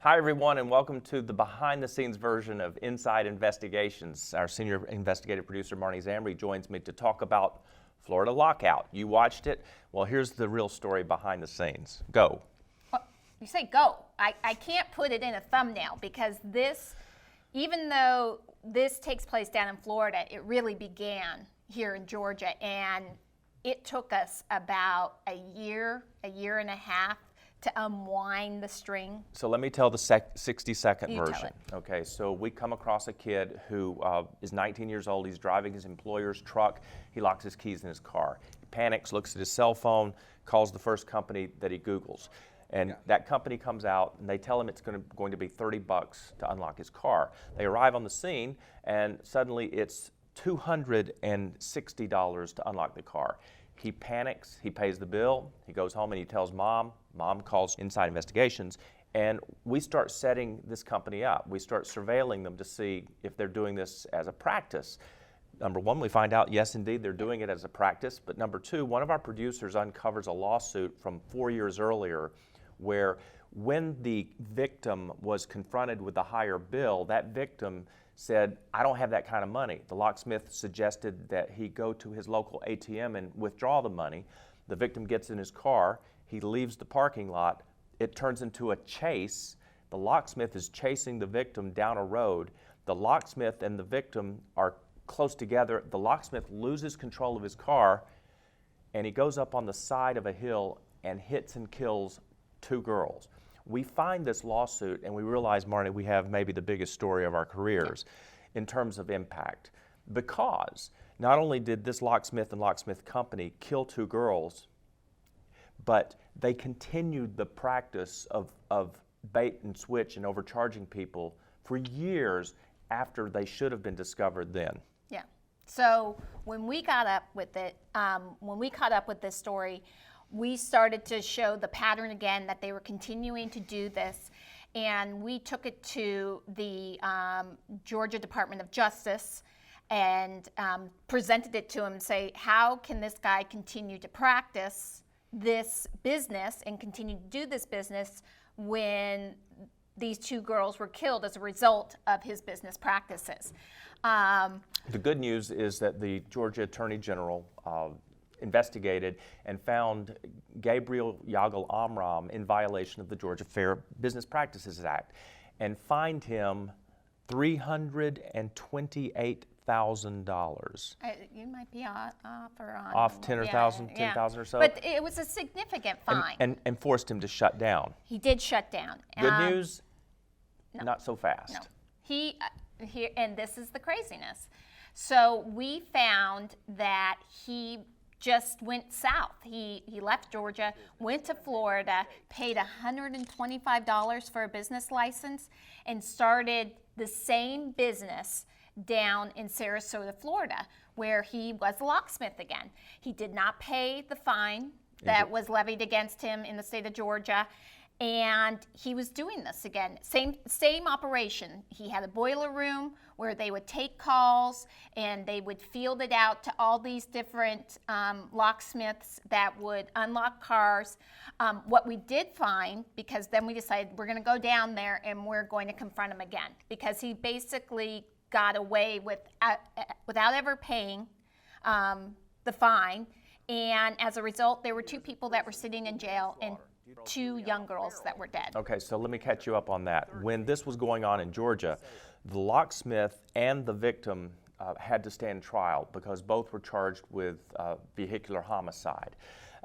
Hi everyone, and welcome to the behind-the-scenes version of Inside Investigations. Our senior investigative producer, Marnie Zambri, joins me to talk about Florida Lockout. You watched it. Well, here's the real story behind the scenes. Go. Well, you say go. I can't put it in a thumbnail because this, even though this takes place down in Florida, it really began here in Georgia, and it took us about a year and a half to unwind the string. So let me tell the 60-second You tell version. it. Okay, so we come across a kid who is 19 years old. He's driving his employer's truck. He locks his keys in his car. He panics, looks at his cell phone, calls the first company that he Googles. And that company comes out and they tell him it's going to be $30 to unlock his car. They arrive on the scene and suddenly it's $260 to unlock the car. He panics, he pays the bill, he goes home and he tells Mom. Mom calls Inside Investigations, and we start setting this company up. We start surveilling them to see if they're doing this as a practice. Number one, we find out, yes, indeed, they're doing it as a practice. But number two, one of our producers uncovers a lawsuit from 4 years earlier where when the victim was confronted with a higher bill, that victim said, I don't have that kind of money. The locksmith suggested that he go to his local ATM and withdraw the money. The victim gets in his car. He leaves the parking lot. It turns into a chase. The locksmith is chasing the victim down a road. The locksmith and the victim are close together. The locksmith loses control of his car, and he goes up on the side of a hill and hits and kills 2 girls. We find this lawsuit and we realize, Marnie, we have maybe the biggest story of our careers in terms of impact. Because not only did this locksmith and locksmith company kill 2 girls, but they continued the practice of bait and switch and overcharging people for years after they should have been discovered then. Yeah. So when we got up with it, when we caught up with this story, we started to show the pattern again that they were continuing to do this, and we took it to the Georgia Department of Justice and presented it to him and say, how can this guy continue to practice this business and continue to do this business when these 2 girls were killed as a result of his business practices? The good news is that the Georgia Attorney General investigated and found Gabriel Yagal Amram in violation of the Georgia Fair Business Practices Act and fined him $328,000. You might be off or on. Off 10,000 or so. But it was a significant fine. And forced him to shut down. He did shut down. Good news, no. not so fast. No. And this is the craziness. So we found that he just went south. He left Georgia, went to Florida, paid $125 for a business license, and started the same business down in Sarasota, Florida, where he was a locksmith again. He did not pay the fine that was levied against him in the state of Georgia, and he was doing this again. Same operation. He had a boiler room where they would take calls and they would field it out to all these different locksmiths that would unlock cars. What we did find, because then we decided we're going to go down there and we're going to confront him again, because he basically got away without ever paying the fine. And as a result, there were 2 people that were sitting in jail and 2 young girls that were dead. Okay, so let me catch you up on that. When this was going on in Georgia, the locksmith and the victim had to stand trial because both were charged with vehicular homicide.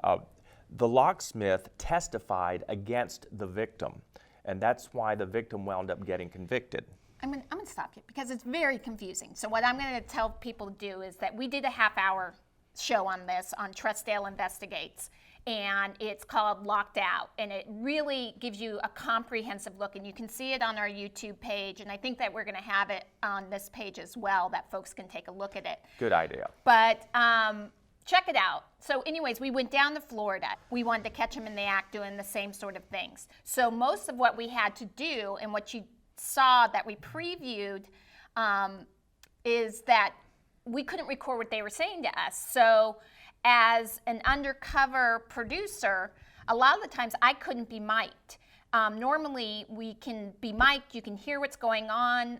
The locksmith testified against the victim, and that's why the victim wound up getting convicted. I'm going to stop you because it's very confusing. So what I'm going to tell people to do is that we did a half-hour show on this on Trussdale Investigates, and it's called Locked Out, and it really gives you a comprehensive look, and you can see it on our YouTube page, and I think that we're going to have it on this page as well, that folks can take a look at it. Good idea. But check it out. So anyways, we went down to Florida. We wanted to catch him in the act doing the same sort of things. So most of what we had to do, and what you saw that we previewed, is that we couldn't record what they were saying to us. So as an undercover producer, a lot of the times I couldn't be mic'd. Normally, we can be mic'd, you can hear what's going on,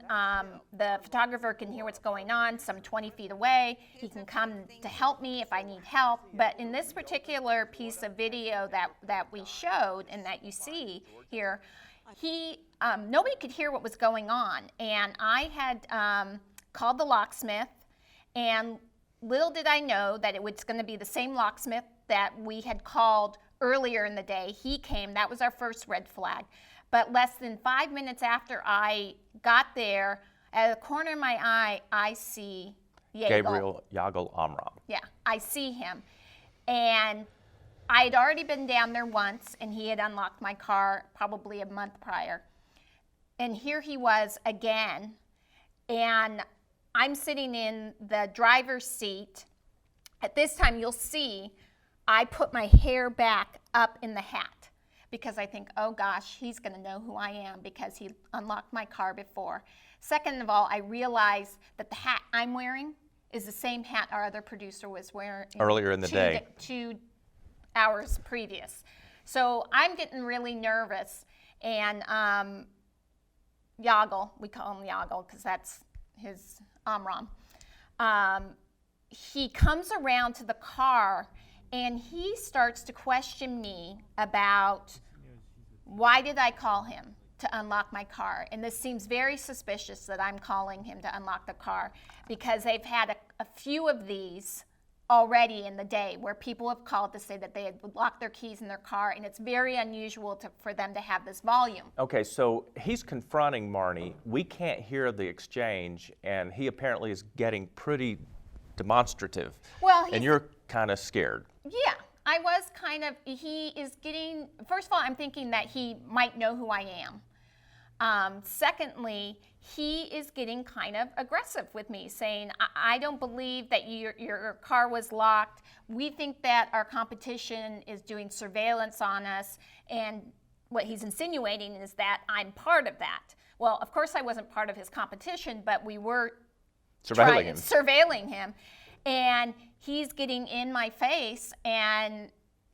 the photographer can hear what's going on some 20 feet away, he can come to help me if I need help, but in this particular piece of video that we showed and that you see here, nobody could hear what was going on, and I had called the locksmith, and little did I know that it was going to be the same locksmith that we had called earlier in the day. He came, that was our first red flag. But less than 5 minutes after I got there, at the corner of my eye, I see Gabriel Yagel Amram. Yeah, I see him. And I had already been down there once, and he had unlocked my car probably a month prior. And here he was again, and I'm sitting in the driver's seat. At this time, you'll see I put my hair back up in the hat because I think, oh gosh, he's going to know who I am because he unlocked my car before. Second of all, I realized that the hat I'm wearing is the same hat our other producer was wearing earlier in the day. 2 hours previous. So I'm getting really nervous, and Yagel, we call him Yagel because that's his Amram, he comes around to the car and he starts to question me about why did I call him to unlock my car. And this seems very suspicious that I'm calling him to unlock the car because they've had a few of these already in the day where people have called to say that they had locked their keys in their car, and it's very unusual for them to have this volume. Okay, so he's confronting Marnie. We can't hear the exchange, and he apparently is getting pretty demonstrative. Well, and you're kind of scared. Yeah, I was kind of, he is getting, first of all, I'm thinking that he might know who I am. Secondly, he is getting kind of aggressive with me, saying, I don't believe that your car was locked. We think that our competition is doing surveillance on us, and what he's insinuating is that I'm part of that. Well, of course I wasn't part of his competition, but we were surveilling him. And he's getting in my face and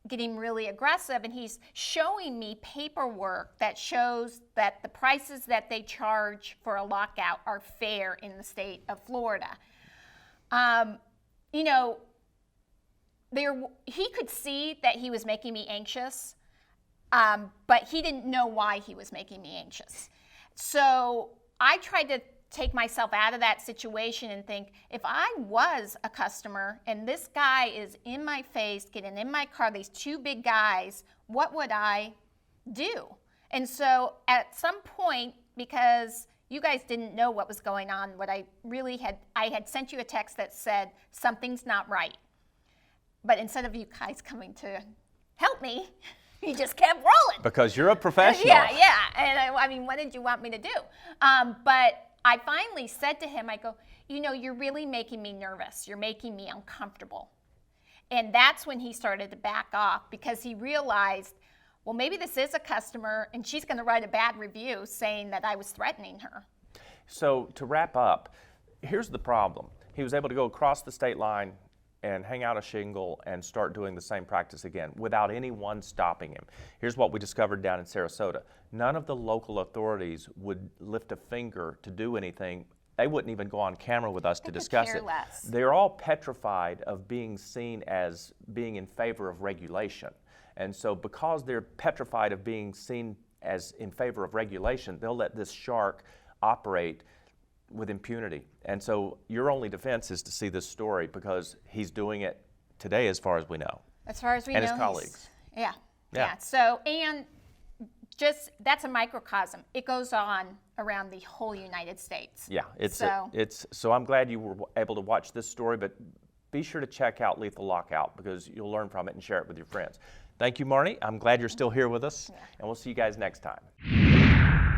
getting really aggressive, and he's showing me paperwork that shows that the prices that they charge for a lockout are fair in the state of Florida. You know, he could see that he was making me anxious, but he didn't know why he was making me anxious. So I tried to take myself out of that situation and think, if I was a customer and this guy is in my face, getting in my car, these two big guys, what would I do? And so at some point, because you guys didn't know what was going on, I had sent you a text that said, something's not right. But instead of you guys coming to help me, you just kept rolling. Because you're a professional. Yeah. And I mean, what did you want me to do? But I finally said to him, I go, you know, you're really making me nervous. You're making me uncomfortable. And that's when he started to back off because he realized, well, maybe this is a customer and she's going to write a bad review saying that I was threatening her. So to wrap up, here's the problem. He was able to go across the state line and hang out a shingle and start doing the same practice again without anyone stopping him. Here's what we discovered down in Sarasota. None of the local authorities would lift a finger to do anything. They wouldn't even go on camera with us to discuss it. They're all petrified of being seen as being in favor of regulation. And so because they're petrified of being seen as in favor of regulation, they'll let this shark operate with impunity. And so your only defense is to see this story because he's doing it today as far as we know. As far as we know. And his colleagues. Yeah. So, and just, that's a microcosm. It goes on around the whole United States. Yeah, so I'm glad you were able to watch this story, but be sure to check out Lethal Lockout because you'll learn from it and share it with your friends. Thank you, Marnie. I'm glad you're still here with us, and we'll see you guys next time.